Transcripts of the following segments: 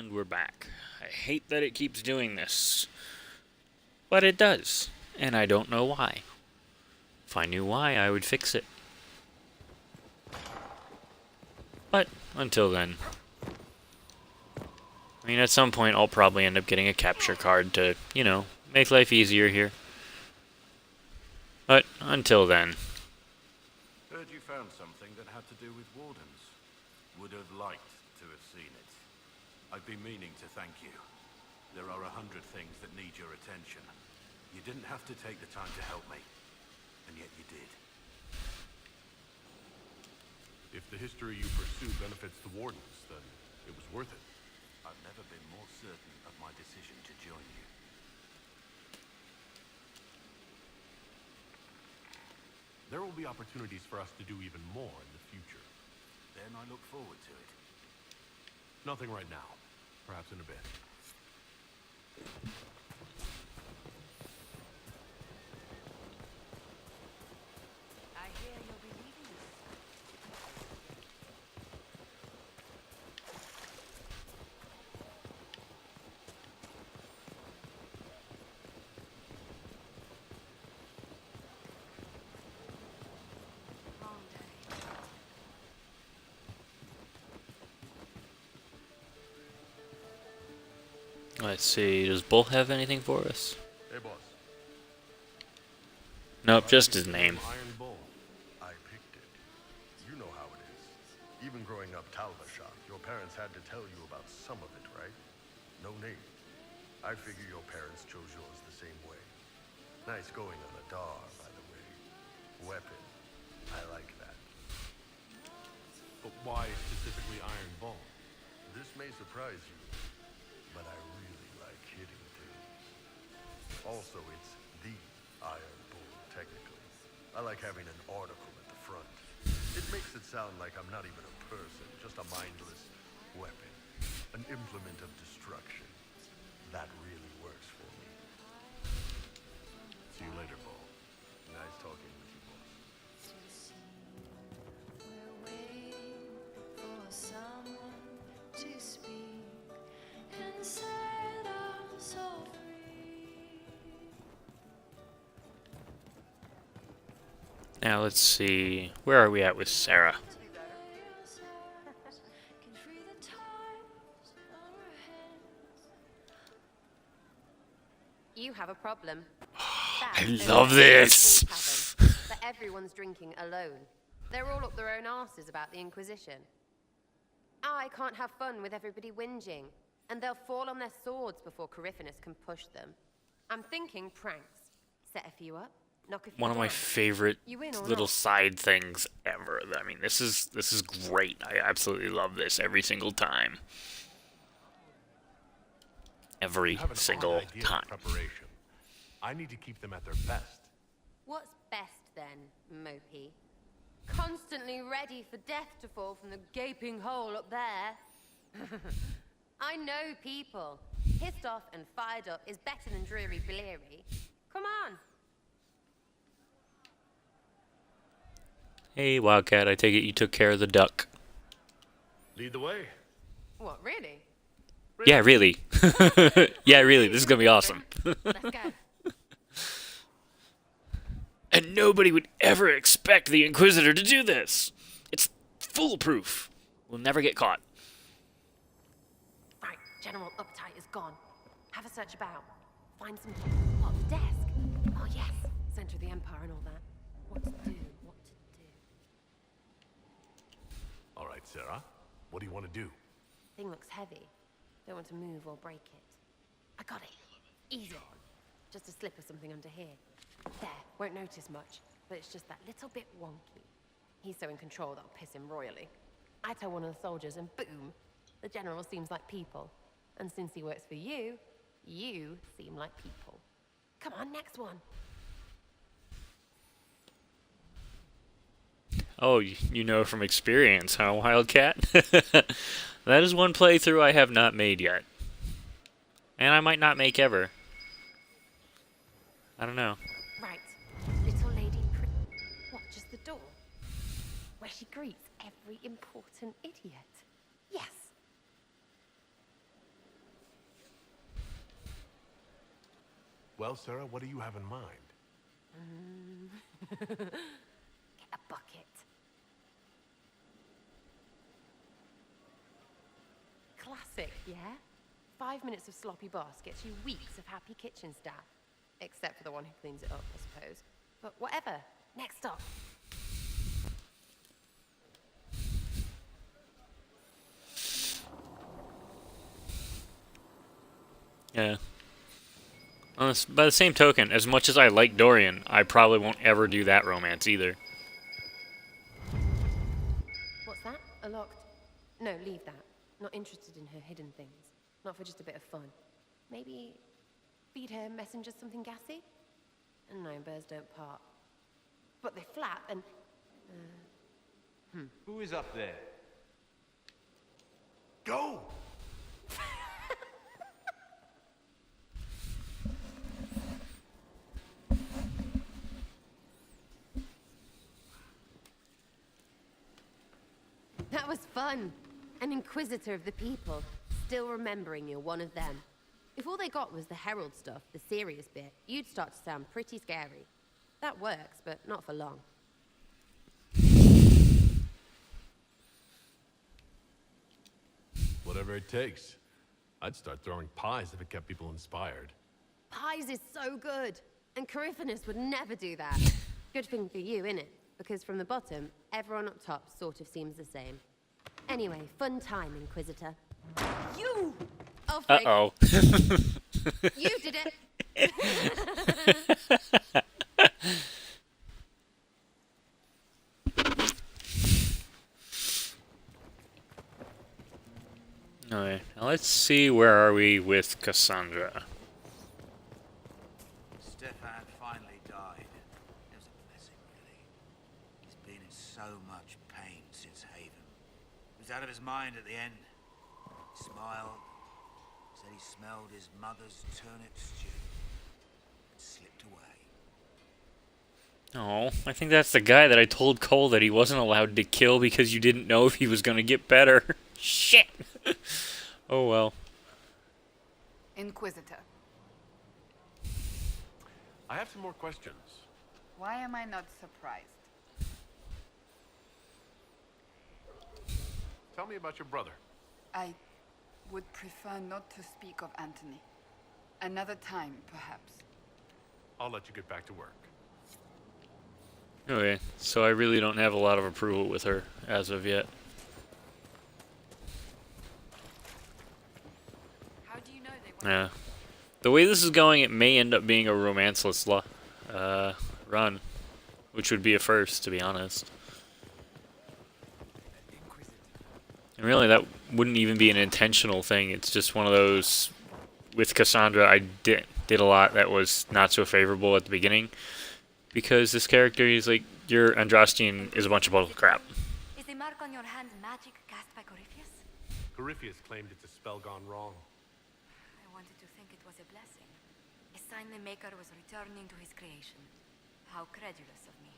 And we're back. I hate that it keeps doing this. But it does. And I don't know why. If I knew why, I would fix it. But, until then. I mean, at some point, I'll probably end up getting a capture card to, you know, make life easier here. But, until then. Heard you found something that had to do with wardens. Would have liked to have seen it. I've been meaning to thank you. There are 100 things that need your attention. You didn't have to take the time to help me. And yet you did. If the history you pursue benefits the wardens, then it was worth it. I've never been more certain of my decision to join you. There will be opportunities for us to do even more in the future. Then I look forward to it. Nothing right now. Perhaps in a bit. I hear you'll be leaving us. Long day. Let's see, does Bull have anything for us? Hey, boss. Nope, just his name. Iron Bull. I picked it. You know how it is. Even growing up Talbashah, your parents had to tell you about some of it, right? No name. I figure your parents chose yours the same way. Nice going on a Dar, by the way. Weapon. I like that. But why specifically Iron Bull? This may surprise you, but I really like hitting things. Also, it's the Iron Bull, technically. I like having an article at the front. It makes it sound like I'm not even a person, just a mindless weapon. An implement of destruction. That really works for me. See you later, Bull. Nice talking with you, boss. We're waiting for someone to speak and set us all free. Now let's see, where are we at with Sarah? Can free the ties from our hands. You have a problem. I love this! But everyone's drinking alone. They're all up their own asses about the Inquisition. I can't have fun with everybody whinging, and they'll fall on their swords before Coryphanus can push them. I'm thinking pranks. Set a few up, knock a few One of my down. favorite You win or little not. side things ever. I mean, this is great. I absolutely love this every single time. Every You have an single odd idea of time. preparation. I need to keep them at their best. What's best then, Mopey? Constantly ready for death to fall from the gaping hole up there. I know people. Pissed off and fired up is better than dreary bleary. Come on. Hey, Wildcat, I take it you took care of the duck. Lead the way. What, really? Yeah, really. Yeah, really, this is gonna be awesome. Let's go. And nobody would ever expect the Inquisitor to do this. It's foolproof. We'll never get caught. Right, General Uptight is gone. Have a search about. Find some... What, the desk? Oh, yes. Center of the Empire and all that. What to do, what to do. All right, Sarah. What do you want to do? Thing looks heavy. Don't want to move or break it. I got it. Easy. Just a slip of something under here. There, won't notice much, but it's just that little bit wonky. He's so in control that'll piss him royally. I tell one of the soldiers and boom, the general seems like people. And since he works for you, you seem like people. Come on, next one. Oh, you know from experience, huh, Wildcat? That is one playthrough I have not made yet. And I might not make ever. I don't know. Right, little lady What, just the door? Where she greets every important idiot. Yes. Well, Sarah, what do you have in mind? Get a bucket. Classic, yeah? 5 minutes of sloppy boss gets you weeks of happy kitchen staff. Except for the one who cleans it up, I suppose. But whatever. Next up. Yeah. By the same token, as much as I like Dorian, I probably won't ever do that romance either. What's that? A locked... No, leave that. Not interested in her hidden things. Not for just a bit of fun. Maybe feed her messengers something gassy? No, birds don't part. But they flap and... Who is up there? Go! That was fun. An inquisitor of the people, still remembering you're one of them. If all they got was the herald stuff, the serious bit, you'd start to sound pretty scary. That works, but not for long. Whatever it takes. I'd start throwing pies if it kept people inspired. Pies is so good, and Coryphanus would never do that. Good thing for you, innit? Because from the bottom, everyone up top sort of seems the same. Anyway, fun time, Inquisitor. You! Oh, Frank. Uh-oh. You did it! Alright, now let's see where are we with Cassandra. Stefan finally died. It was a blessing, really. He's been in so much pain since Haven. He was out of his mind at the end. He smiled, said he smelled his mother's turnip stew, and slipped away. Oh, I think that's the guy that I told Cole that he wasn't allowed to kill because you didn't know if he was gonna get better. Shit! Oh well. Inquisitor, I have some more questions. why am I not surprised? Tell me about your brother. I would prefer not to speak of Anthony. Another time, perhaps. I'll let you get back to work. Okay, so I really don't have a lot of approval with her as of yet. How do you know they were? Yeah. The way this is going, it may end up being a romanceless run, which would be a first, to be honest. And really, that wouldn't even be an intentional thing. It's just one of those. With Cassandra, I did a lot that was not so favorable at the beginning, because this character is like, your Andrastian is a bunch of bull crap. Is the mark on your hand magic cast by Corypheus? Corypheus claimed it's a spell gone wrong. I wanted to think it was a blessing. A sign the Maker was returning to his creation. How credulous of me.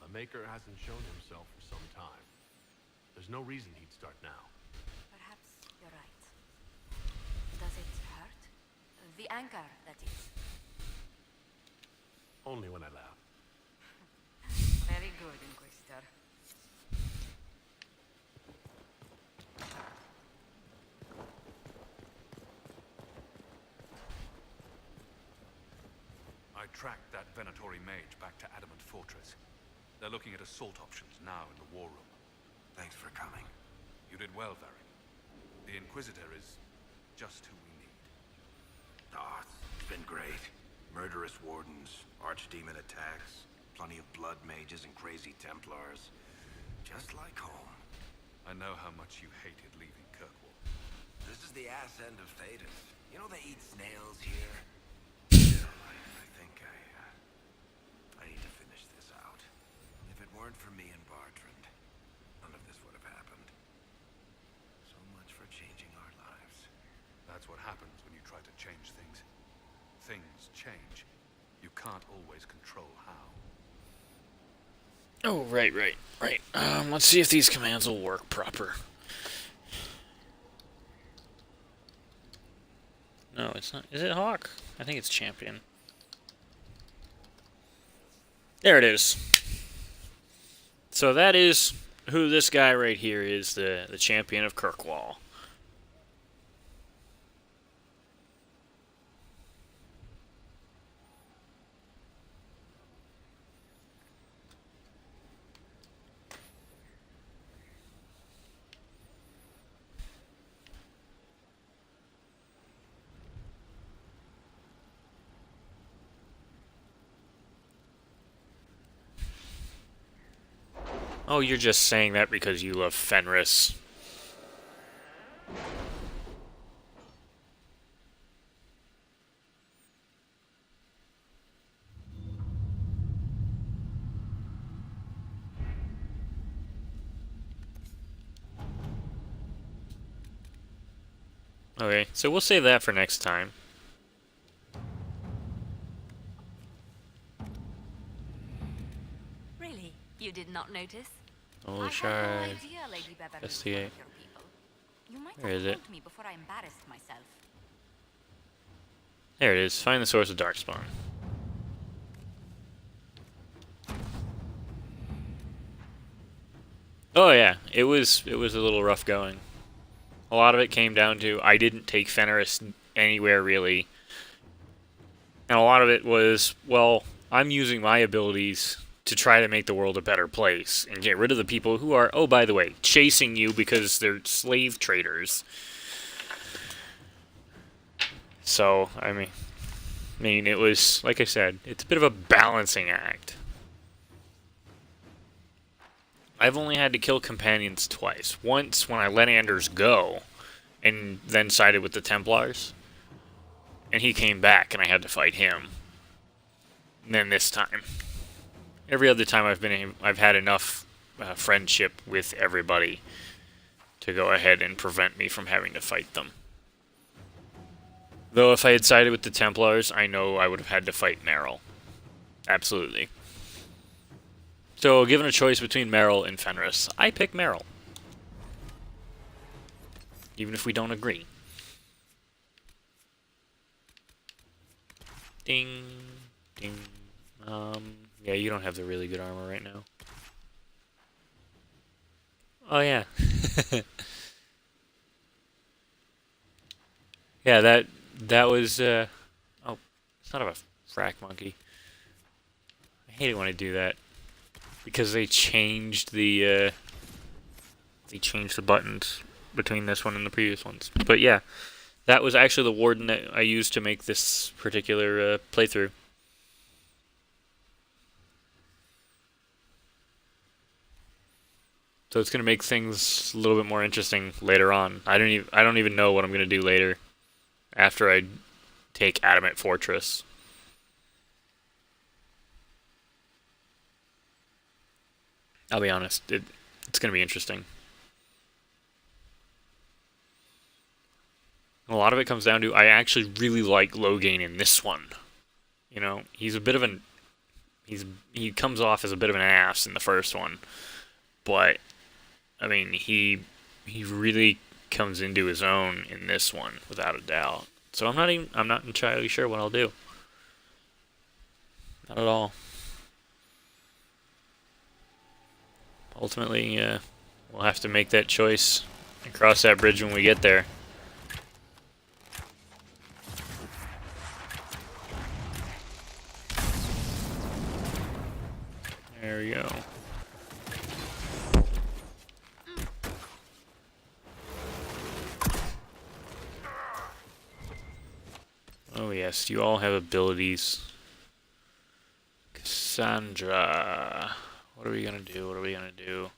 The Maker hasn't shown himself for some time. There's no reason he'd start now. Perhaps you're right. Does it hurt? The anchor, that is. Only when I laugh. Very good, Inquisitor. I tracked that Venatori mage back to Adamant Fortress. They're looking at assault options now in the war room. Thanks for coming. You did well, Varric. The Inquisitor is just who we need. Ah, it's been great. Murderous wardens, archdemon attacks, plenty of blood mages and crazy Templars. Just like home. I know how much you hated leaving Kirkwall. This is the ass end of Thedas. You know they eat snails here? Still, I think I need to finish this out. If it weren't for me and Bartrand, none of this would have happened. So much for changing our lives. That's what happens when you try to change things. Things change. You can't always control how. Oh, right. Let's see if these commands will work proper. No, it's not. Is it Hawk? I think it's Champion. There it is. So that is who this guy right here is, the Champion of Kirkwall. Oh, you're just saying that because you love Fenris. Okay, so we'll save that for next time. Really? You did not notice? Holy I shard. had no idea Lady Beverly was one of Investigate. your people. You might Where have is it? told me before I embarrassed myself. There it is. Find the source of Darkspawn. Oh yeah, it was a little rough going. A lot of it came down to I didn't take Fenris anywhere really. And a lot of it was, well, I'm using my abilities to try to make the world a better place and get rid of the people who are, oh by the way, chasing you because they're slave traders. So, I mean, it was, like I said, it's a bit of a balancing act. I've only had to kill companions twice. Once when I let Anders go, and then sided with the Templars. And he came back, and I had to fight him. And then this time. Every other time I've had enough friendship with everybody to go ahead and prevent me from having to fight them. Though if I had sided with the Templars, I know I would have had to fight Merrill. Absolutely. So, given a choice between Merrill and Fenris, I pick Merrill. Even if we don't agree. Ding. Ding. Yeah, you don't have the really good armor right now. Oh, yeah. Yeah, that was, oh, it's not a frack monkey. I hate it when I do that. Because they changed the buttons between this one and the previous ones. But yeah, that was actually the warden that I used to make this particular playthrough. So it's gonna make things a little bit more interesting later on. I don't even know what I'm gonna do later, after I take Adamant Fortress. I'll be honest, it's gonna be interesting. A lot of it comes down to I actually really like Loghain in this one. You know, he's a bit of an he comes off as a bit of an ass in the first one, but I mean he really comes into his own in this one without a doubt. So I'm not entirely sure what I'll do. Not at all. Ultimately, we'll have to make that choice and cross that bridge when we get there. There we go. Oh yes, you all have abilities. Cassandra. What are we gonna do? What are we gonna do?